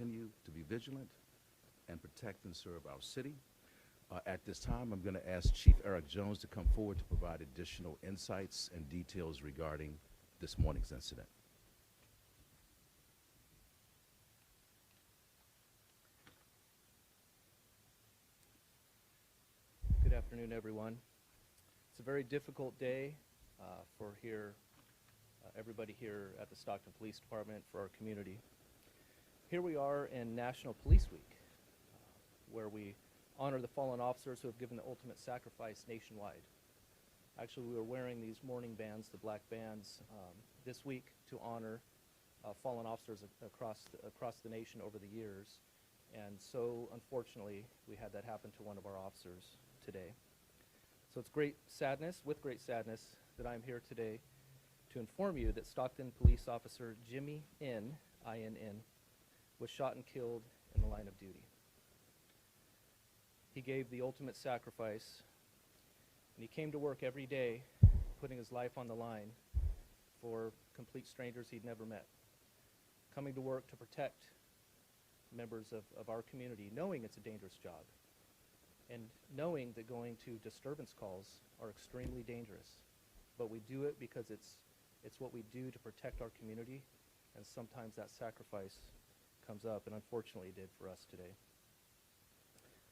continue to be vigilant and protect and serve our city. At this time, I'm going to ask Chief Eric Jones to come forward to provide additional insights and details regarding this morning's incident. Good afternoon, everyone. It's a very difficult day for everybody here at the Stockton Police Department, for our community. Here we are in National Police Week, where we honor the fallen officers who have given the ultimate sacrifice nationwide. Actually, we were wearing these mourning bands, the black bands, this week to honor fallen officers across the nation over the years. And so, unfortunately, we had that happen to one of our officers today. So it's with great sadness, that I'm here today to inform you that Stockton Police Officer Jimmy N., I-N-N, was shot and killed in the line of duty. He gave the ultimate sacrifice, and he came to work every day putting his life on the line for complete strangers he'd never met, coming to work to protect members of our community, knowing it's a dangerous job, and knowing that going to disturbance calls are extremely dangerous. But we do it because it's what we do to protect our community, and sometimes that sacrifice comes up, and unfortunately it did for us today.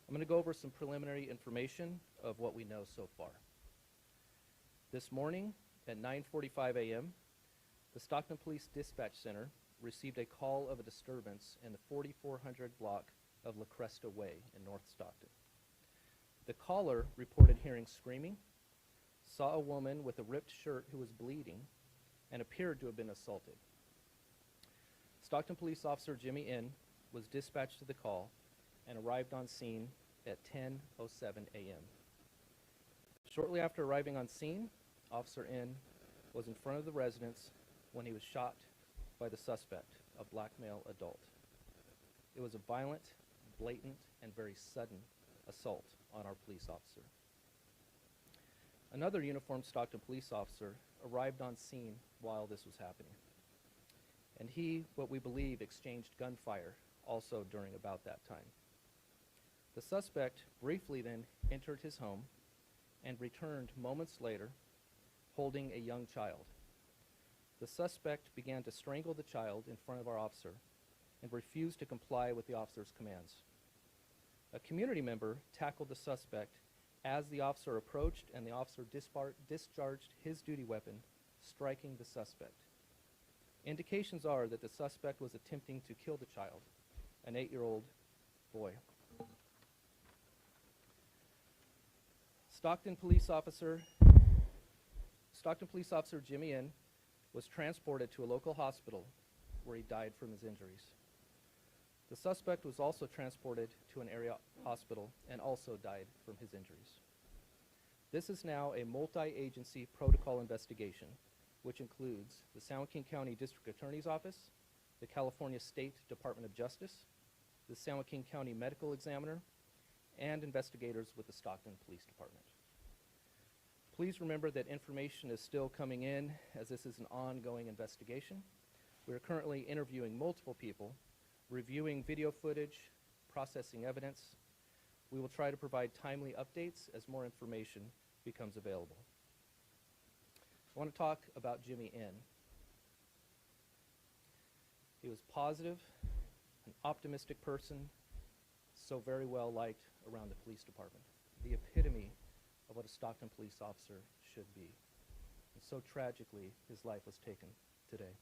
I'm going to go over some preliminary information of what we know so far. This morning at 9:45 a.m., the Stockton Police Dispatch Center received a call of a disturbance in the 4400 block of La Cresta Way in North Stockton. The caller reported hearing screaming, saw a woman with a ripped shirt who was bleeding, and appeared to have been assaulted. Stockton Police Officer Jimmy N. was dispatched to the call and arrived on scene at 10:07 a.m. Shortly after arriving on scene, Officer N. was in front of the residence when he was shot by the suspect, a black male adult. It was a violent, blatant, and very sudden assault on our police officer. Another uniformed Stockton police officer arrived on scene while this was happening, and he, what we believe, exchanged gunfire also during about that time. The suspect briefly then entered his home and returned moments later holding a young child. The suspect began to strangle the child in front of our officer and refused to comply with the officer's commands. A community member tackled the suspect as the officer approached, and the officer discharged his duty weapon, striking the suspect. Indications are that the suspect was attempting to kill the child, an 8-year-old boy. Stockton Police Officer Jimmy N. was transported to a local hospital where he died from his injuries. The suspect was also transported to an area hospital and also died from his injuries. This is now a multi-agency protocol investigation, which includes the San Joaquin County District Attorney's Office, the California State Department of Justice, the San Joaquin County Medical Examiner, and investigators with the Stockton Police Department. Please remember that information is still coming in, as this is an ongoing investigation. We are currently interviewing multiple people, reviewing video footage, processing evidence. We will try to provide timely updates as more information becomes available. I want to talk about Jimmy N. He was positive, an optimistic person, so very well liked around the police department. The epitome of what a Stockton police officer should be. And so tragically, his life was taken today.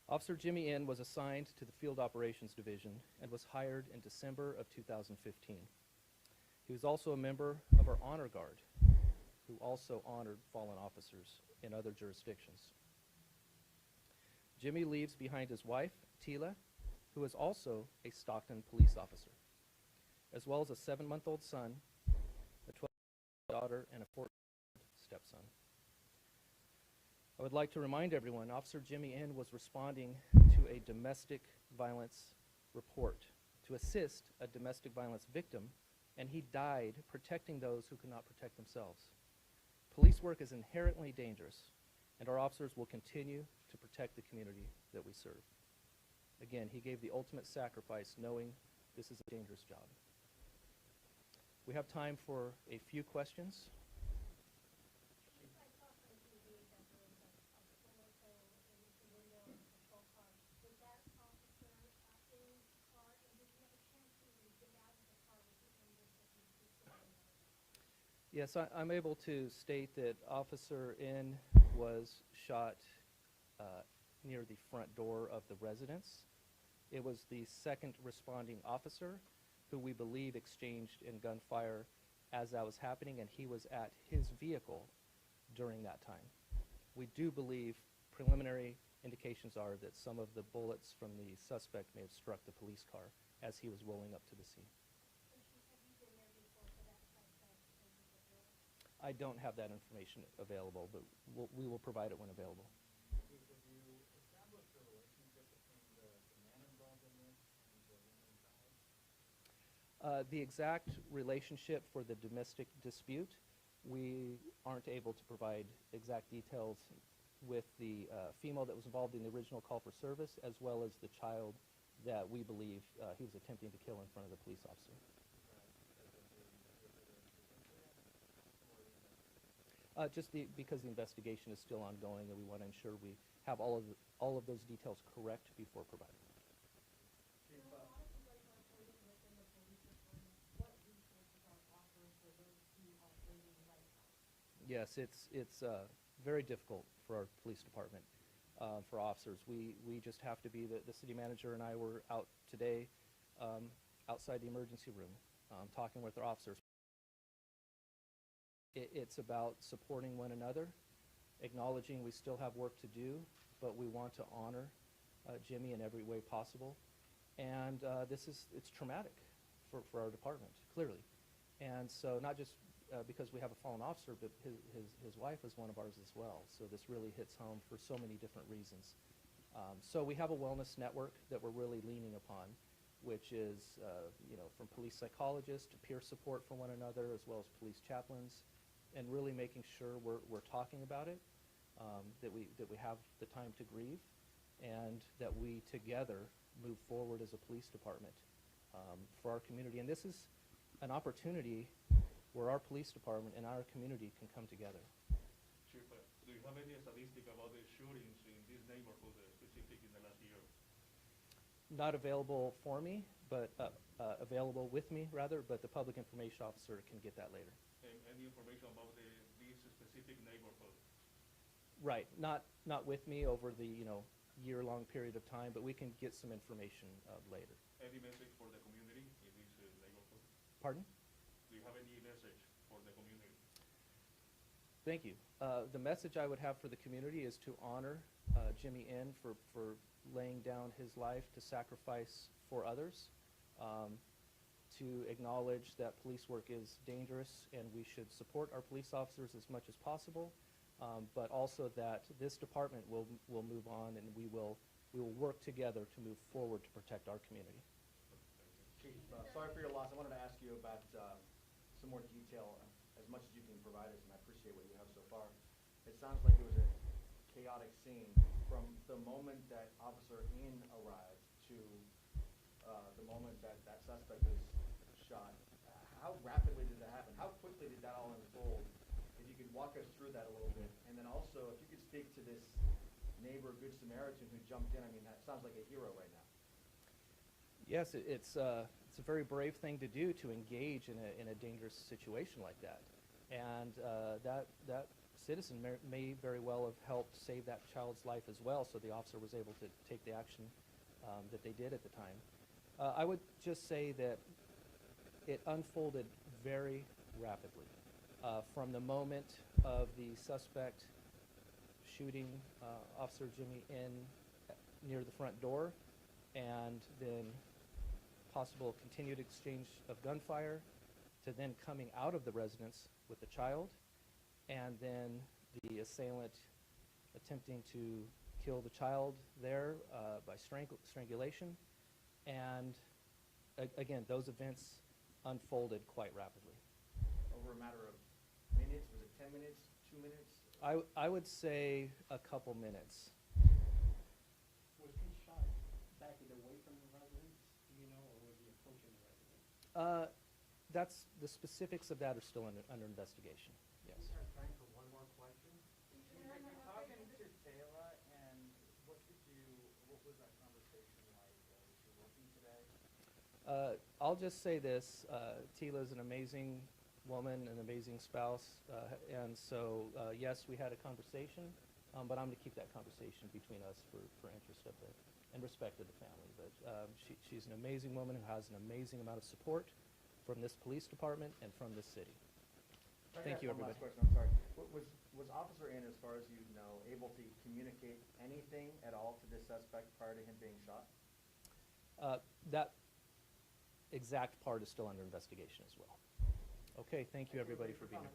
Officer Jimmy N. was assigned to the Field Operations Division and was hired in December of 2015. He was also a member of our Honor Guard, who also honored fallen officers in other jurisdictions. Jimmy leaves behind his wife, Tila, who is also a Stockton police officer, as well as a 7-month-old son, a 12-month daughter, and a 14-month stepson. I would like to remind everyone, Officer Jimmy N. was responding to a domestic violence report to assist a domestic violence victim, and he died protecting those who could not protect themselves. Police work is inherently dangerous, and our officers will continue to protect the community that we serve. Again, he gave the ultimate sacrifice knowing this is a dangerous job. We have time for a few questions. Chief, I saw from TV that there was a bullet hole in the window of the patrol car. Was that officer in the car, and did he have a chance to even get out of the car with the injured that he sustained? Yes, I'm able to state that Officer N was shot near the front door of the residence. It was the second responding officer who we believe exchanged in gunfire as that was happening, and he was at his vehicle during that time. We do believe preliminary indications are that some of the bullets from the suspect may have struck the police car as he was rolling up to the scene. And Chief, have you been there before for that suspect in particular? I don't have that information available, but we will provide it when available. Chief, have you established a relationship between the man involved in this and the woman child? The exact relationship for the domestic dispute, we aren't able to provide exact details with the female that was involved in the original call for service, as well as the child that we believe he was attempting to kill in front of the police officer. Because the investigation is still ongoing, and we want to ensure we have all of those details correct before providing. Chief, a lot of complaints are reported within the police department. What resources are offered for those who are waiting right now? Yes, it's very difficult for our police department, for officers. We just have to be, the city manager and I were out today outside the emergency room talking with our officers. It's about supporting one another, acknowledging we still have work to do, but we want to honor Jimmy in every way possible. And it's traumatic for our department, clearly. And so not just because we have a fallen officer, but his wife is one of ours as well. So this really hits home for so many different reasons. So we have a wellness network that we're really leaning upon, which is from police psychologists to peer support for one another, as well as police chaplains, and really making sure we're talking about it, that we have the time to grieve, and that we together move forward as a police department for our community. And this is an opportunity where our police department and our community can come together. Chief, do you have any statistic about the shootings in this neighborhood, specific in the last year? Not available for me, but available with me, rather, but the public information officer can get that later. And any information about this specific neighborhood? Right, not with me over the year-long period of time, but we can get some information later. Any message for the community in this neighborhood? Pardon? Do you have any message for the community? Thank you. The message I would have for the community is to honor Jimmy N. for laying down his life to sacrifice for others, to acknowledge that police work is dangerous and we should support our police officers as much as possible, but also that this department will move on, and we will work together to move forward to protect our community. Chief, sorry for your loss. I wanted to ask you about some more detail, as much as you can provide us, and I appreciate what you have so far. It sounds like it was a chaotic scene from the moment that Officer Ian arrived to the moment that suspect was shot. How rapidly did that happen? How quickly did that all unfold? If you could walk us through that a little bit. And then also, if you could speak to this neighbor, Good Samaritan, who jumped in. I mean, that sounds like a hero right now. Yes, it's a very brave thing to do, to engage in a dangerous situation like that. And that citizen may very well have helped save that child's life as well, so the officer was able to take the action that they did at the time. I would just say that it unfolded very rapidly. From the moment of the suspect shooting Officer Jimmy in near the front door, and then possible continued exchange of gunfire, to then coming out of the residence with the child, and then the assailant attempting to kill the child there by strangulation. And again, those events unfolded quite rapidly. Over a matter of minutes? Was it 10 minutes, 2 minutes? I would say a couple minutes. Was he shot back in That's, the specifics of that are still under investigation, yes. We have time for one more question. Chief, if you're talking to Taylor, and what was that conversation like? Was she working today? I'll just say this, Tila's an amazing woman, an amazing spouse, and so, yes, we had a conversation, but I'm going to keep that conversation between us for interest of the, and respect of the family. But she's an amazing woman who has an amazing amount of support from this police department and from this city. Thank you, One everybody. last question, I'm sorry. Was Officer Ann, as far as you know, able to communicate anything at all to this suspect prior to him being shot? That exact part is still under investigation as well. Okay, thank you, everybody, for being here.